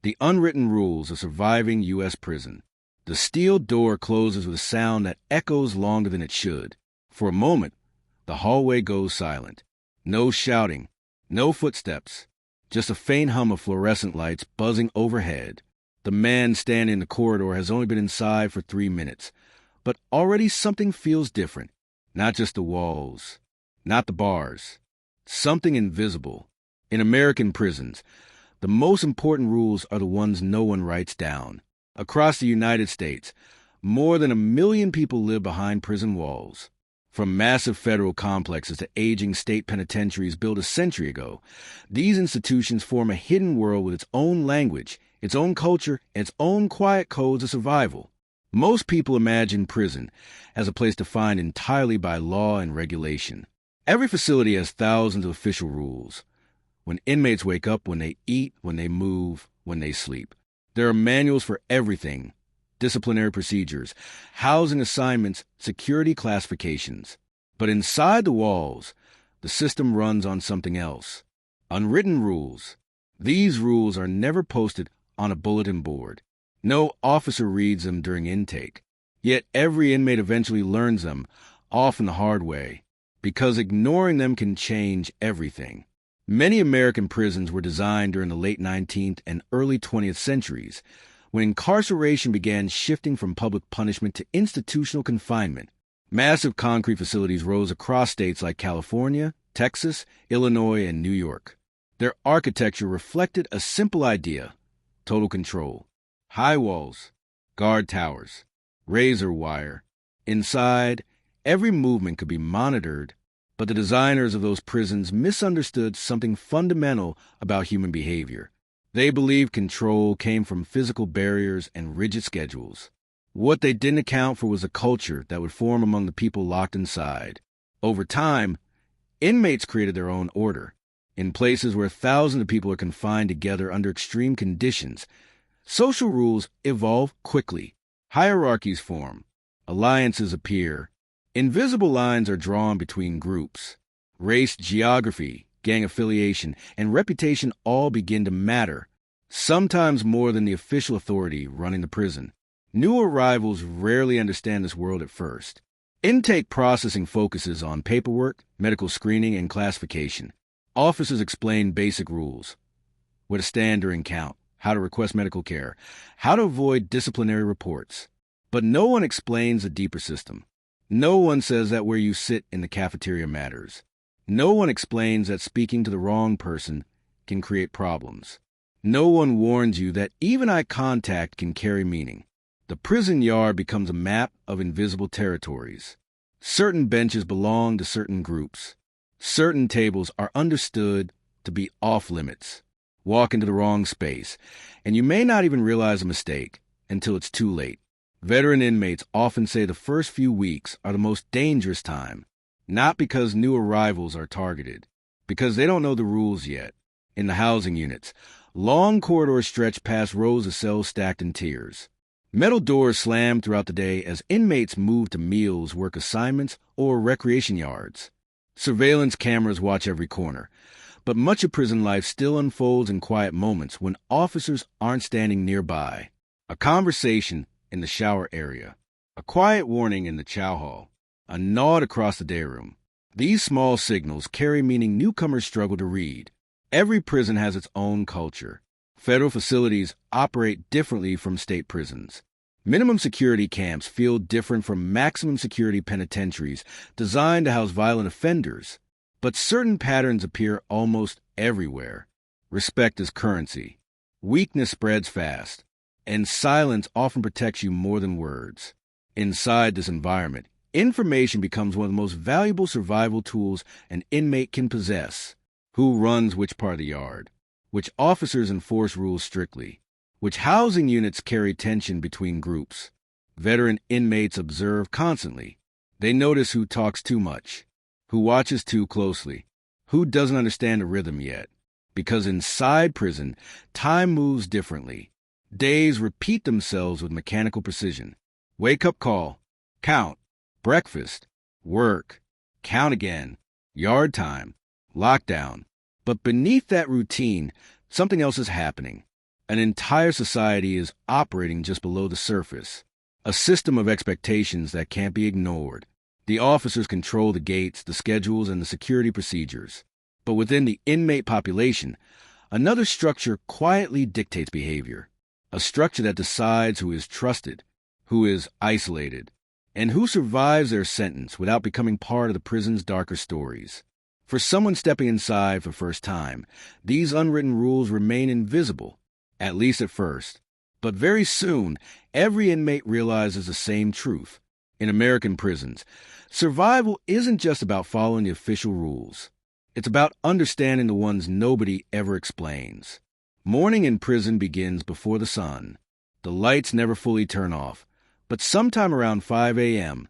The unwritten rules of surviving U.S. prison. The steel door closes with a sound that echoes longer than it should. For a moment, the hallway goes silent. No shouting, no footsteps, just a faint hum of fluorescent lights buzzing overhead. The man standing in the corridor has only been inside for 3 minutes, but already something feels different. Not just the walls, not the bars, something invisible. In American prisons, the most important rules are the ones no one writes down. Across the United States, more than 1 million people live behind prison walls. From massive federal complexes to aging state penitentiaries built a century ago, these institutions form a hidden world with its own language, its own culture, and its own quiet codes of survival. Most people imagine prison as a place defined entirely by law and regulation. Every facility has thousands of official rules. When inmates wake up, when they eat, when they move, when they sleep. There are manuals for everything. Disciplinary procedures, housing assignments, security classifications. But inside the walls, the system runs on something else. Unwritten rules. These rules are never posted on a bulletin board. No officer reads them during intake. Yet every inmate eventually learns them, often the hard way, because ignoring them can change everything. Many American prisons were designed during the late 19th and early 20th centuries, when incarceration began shifting from public punishment to institutional confinement. Massive concrete facilities rose across states like California, Texas, Illinois, and New York. Their architecture reflected a simple idea: total control. High walls, guard towers, razor wire. Inside, every movement could be monitored, but the designers of those prisons misunderstood something fundamental about human behavior. They believed control came from physical barriers and rigid schedules. What they didn't account for was a culture that would form among the people locked inside. Over time, inmates created their own order. In places where thousands of people are confined together under extreme conditions, social rules evolve quickly. Hierarchies form. Alliances appear. Invisible lines are drawn between groups. Race, geography, gang affiliation, and reputation all begin to matter, sometimes more than the official authority running the prison. New arrivals rarely understand this world at first. Intake processing focuses on paperwork, medical screening, and classification. Officers explain basic rules: where to stand during count, how to request medical care, how to avoid disciplinary reports. But no one explains the deeper system. No one says that where you sit in the cafeteria matters. No one explains that speaking to the wrong person can create problems. No one warns you that even eye contact can carry meaning. The prison yard becomes a map of invisible territories. Certain benches belong to certain groups. Certain tables are understood to be off-limits. Walk into the wrong space, and you may not even realize a mistake until it's too late. Veteran inmates often say the first few weeks are the most dangerous time, not because new arrivals are targeted, because they don't know the rules yet. In the housing units, long corridors stretch past rows of cells stacked in tiers. Metal doors slam throughout the day as inmates move to meals, work assignments, or recreation yards. Surveillance cameras watch every corner, but much of prison life still unfolds in quiet moments when officers aren't standing nearby. A conversation in the shower area, a quiet warning in the chow hall, a nod across the day room. These small signals carry meaning newcomers struggle to read. Every prison has its own culture. Federal facilities operate differently from state prisons. Minimum security camps feel different from maximum security penitentiaries designed to house violent offenders. But certain patterns appear almost everywhere. Respect is currency. Weakness spreads fast, and silence often protects you more than words. Inside this environment, information becomes one of the most valuable survival tools an inmate can possess. Who runs which part of the yard? Which officers enforce rules strictly? Which housing units carry tension between groups? Veteran inmates observe constantly. They notice who talks too much, who watches too closely, who doesn't understand the rhythm yet. Because inside prison, time moves differently. Days repeat themselves with mechanical precision. Wake-up call, count, breakfast, work, count again, yard time, lockdown. But beneath that routine, something else is happening. An entire society is operating just below the surface, a system of expectations that can't be ignored. The officers control the gates, the schedules, and the security procedures. But within the inmate population, another structure quietly dictates behavior, a structure that decides who is trusted, who is isolated, and who survives their sentence without becoming part of the prison's darker stories. For someone stepping inside for the first time, these unwritten rules remain invisible, at least at first. But very soon, every inmate realizes the same truth. In American prisons, survival isn't just about following the official rules. It's about understanding the ones nobody ever explains. Morning in prison begins before the sun. The lights never fully turn off, but sometime around 5 a.m.,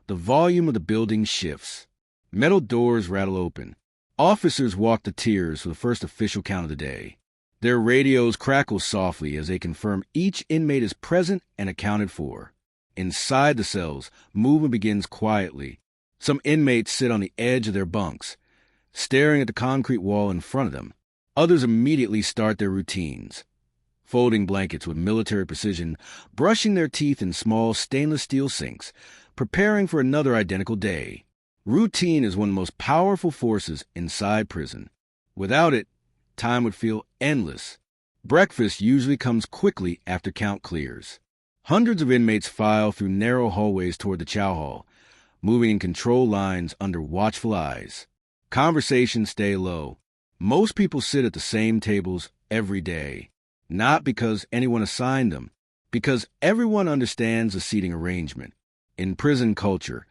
the volume of the building shifts. Metal doors rattle open. Officers walk the tiers for the first official count of the day. Their radios crackle softly as they confirm each inmate is present and accounted for. Inside the cells, movement begins quietly. Some inmates sit on the edge of their bunks, staring at the concrete wall in front of them. Others immediately start their routines, folding blankets with military precision, brushing their teeth in small stainless steel sinks, preparing for another identical day. Routine is one of the most powerful forces inside prison. Without it, time would feel endless. Breakfast usually comes quickly after count clears. Hundreds of inmates file through narrow hallways toward the chow hall, moving in control lines under watchful eyes. Conversations stay low. Most people sit at the same tables every day, not because anyone assigned them, because everyone understands the seating arrangement. In prison culture,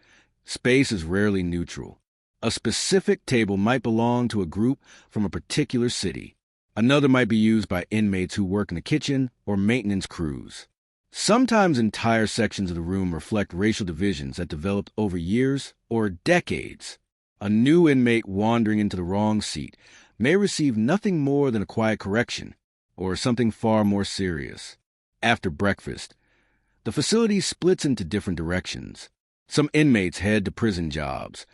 space is rarely neutral. A specific table might belong to a group from a particular city. Another might be used by inmates who work in the kitchen or maintenance crews. Sometimes entire sections of the room reflect racial divisions that developed over years or decades. A new inmate wandering into the wrong seat may receive nothing more than a quiet correction, or something far more serious. After breakfast, the facility splits into different directions. Some inmates head to prison jobs,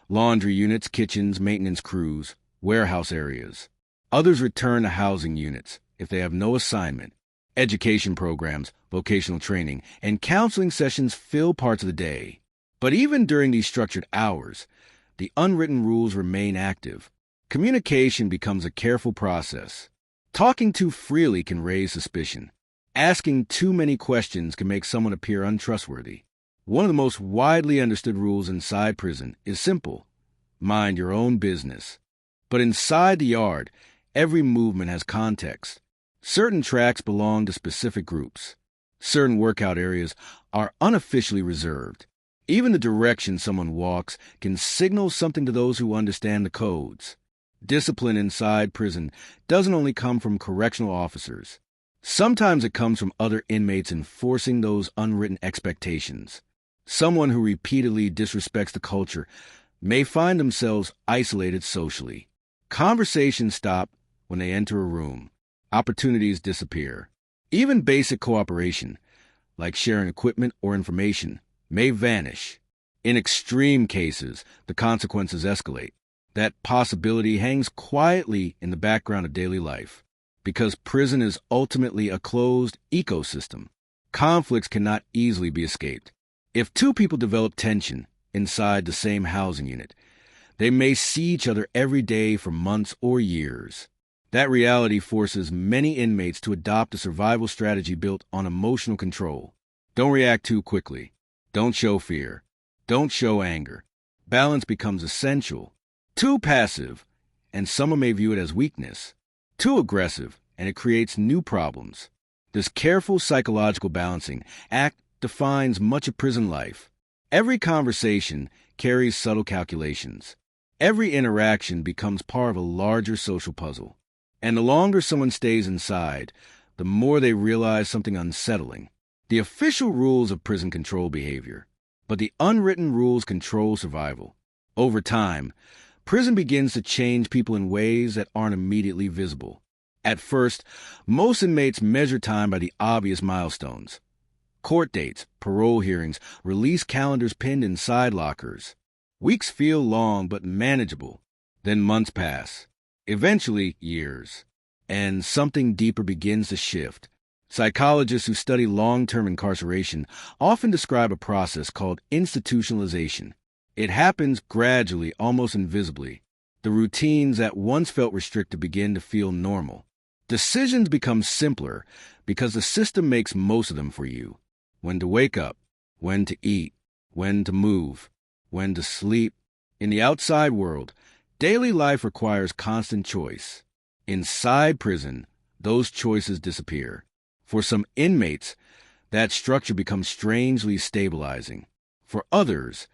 laundry units, kitchens, maintenance crews, warehouse areas. Others return to housing units if they have no assignment. Education programs, vocational training, and counseling sessions fill parts of the day. But even during these structured hours, the unwritten rules remain active. Communication becomes a careful process. Talking too freely can raise suspicion. Asking too many questions can make someone appear untrustworthy. One of the most widely understood rules inside prison is simple: mind your own business. But inside the yard, every movement has context. Certain tracks belong to specific groups. Certain workout areas are unofficially reserved. Even the direction someone walks can signal something to those who understand the codes. Discipline inside prison doesn't only come from correctional officers. Sometimes it comes from other inmates enforcing those unwritten expectations. Someone who repeatedly disrespects the culture may find themselves isolated socially. Conversations stop when they enter a room. Opportunities disappear. Even basic cooperation, like sharing equipment or information, may vanish. In extreme cases, the consequences escalate. That possibility hangs quietly in the background of daily life. Because prison is ultimately a closed ecosystem, conflicts cannot easily be escaped. If two people develop tension inside the same housing unit, they may see each other every day for months or years. That reality forces many inmates to adopt a survival strategy built on emotional control. Don't react too quickly. Don't show fear. Don't show anger. Balance becomes essential. Too passive, and someone may view it as weakness. Too aggressive, and it creates new problems. This careful psychological balancing act defines much of prison life. Every conversation carries subtle calculations. Every interaction becomes part of a larger social puzzle. And the longer someone stays inside, the more they realize something unsettling. The official rules of prison control behavior, but the unwritten rules control survival. Over time, prison begins to change people in ways that aren't immediately visible. At first, most inmates measure time by the obvious milestones. Court dates, parole hearings, release calendars pinned inside lockers. Weeks feel long but manageable. Then months pass. Eventually, years. and something deeper begins to shift. Psychologists who study long-term incarceration often describe a process called institutionalization. It happens gradually, almost invisibly. The routines that once felt restricted begin to feel normal. Decisions become simpler because the system makes most of them for you. When to wake up, when to eat, when to move, when to sleep. In the outside world, daily life requires constant choice. Inside prison, those choices disappear. For some inmates, that structure becomes strangely stabilizing. For others,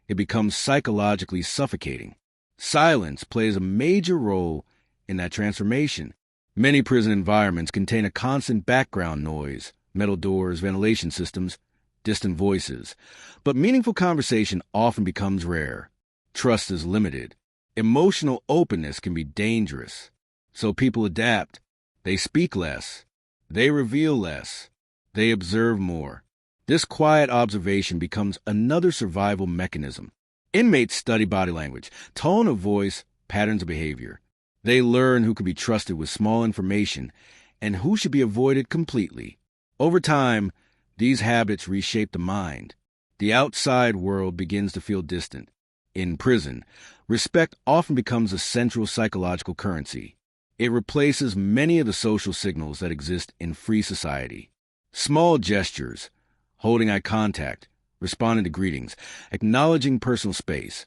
it becomes psychologically suffocating. Silence plays a major role in that transformation. Many prison environments contain a constant background noise, metal doors, ventilation systems, distant voices. But meaningful conversation often becomes rare. Trust is limited. Emotional openness can be dangerous. So people adapt. They speak less. They reveal less. They observe more. This quiet observation becomes another survival mechanism. Inmates study body language, tone of voice, patterns of behavior. They learn who can be trusted with small information and who should be avoided completely. Over time, these habits reshape the mind. The outside world begins to feel distant. In prison, respect often becomes a central psychological currency. It replaces many of the social signals that exist in free society. Small gestures, holding eye contact, responding to greetings, acknowledging personal space,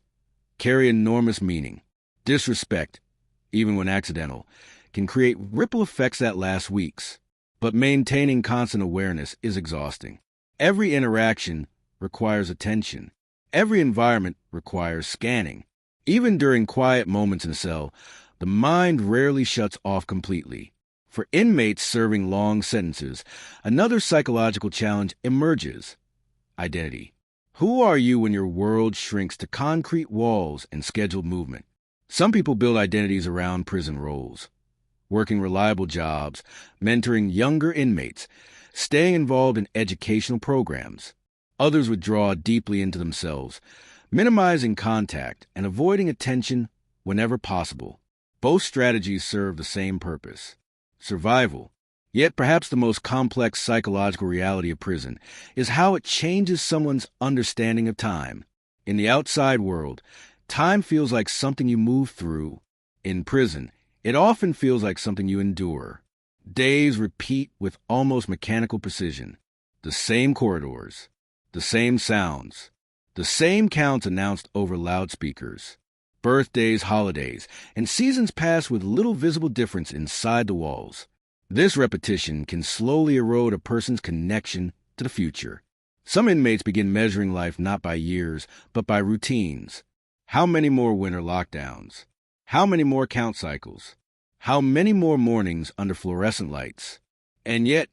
carry enormous meaning. Disrespect, even when accidental, can create ripple effects that last weeks. But maintaining constant awareness is exhausting. Every interaction requires attention. Every environment requires scanning. Even during quiet moments in a cell, the mind rarely shuts off completely. For inmates serving long sentences, another psychological challenge emerges: identity. Who are you when your world shrinks to concrete walls and scheduled movement? Some people build identities around prison roles, working reliable jobs, mentoring younger inmates, staying involved in educational programs. Others withdraw deeply into themselves, minimizing contact and avoiding attention whenever possible. Both strategies serve the same purpose: survival. Yet perhaps the most complex psychological reality of prison is how it changes someone's understanding of time. In the outside world, time feels like something you move through. In prison, it often feels like something you endure. Days repeat with almost mechanical precision. The same corridors, the same sounds, the same counts announced over loudspeakers. Birthdays, holidays, and seasons pass with little visible difference inside the walls. This repetition can slowly erode a person's connection to the future. Some inmates begin measuring life not by years, but by routines. How many more winter lockdowns? How many more count cycles? How many more mornings under fluorescent lights? And yet,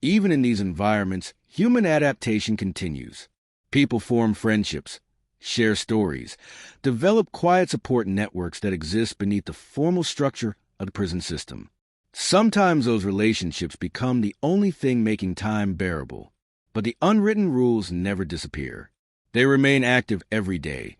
even in these environments, human adaptation continues. People form friendships, share stories, develop quiet support networks that exist beneath the formal structure of the prison system. Sometimes those relationships become the only thing making time bearable, but the unwritten rules never disappear. They remain active every day,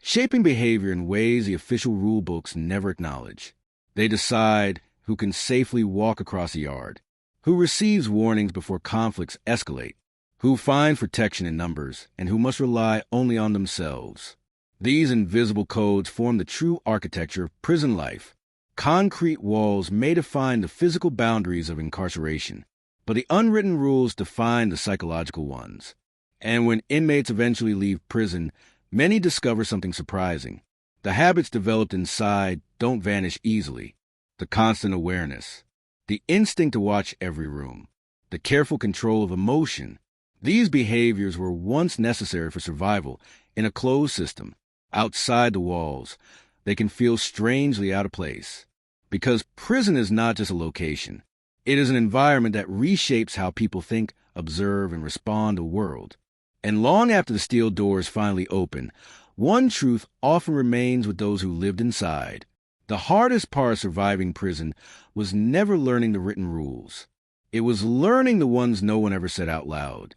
shaping behavior in ways the official rule books never acknowledge. They decide who can safely walk across the yard, who receives warnings before conflicts escalate, who finds protection in numbers, and who must rely only on themselves. These invisible codes form the true architecture of prison life. Concrete walls may define the physical boundaries of incarceration, but the unwritten rules define the psychological ones. And when inmates eventually leave prison, many discover something surprising. The habits developed inside don't vanish easily. The constant awareness, the instinct to watch every room, the careful control of emotion. These behaviors were once necessary for survival in a closed system. Outside the walls, they can feel strangely out of place. Because prison is not just a location. It is an environment that reshapes how people think, observe, and respond to the world. And long after the steel doors finally open, one truth often remains with those who lived inside. The hardest part of surviving prison was never learning the written rules. It was learning the ones no one ever said out loud.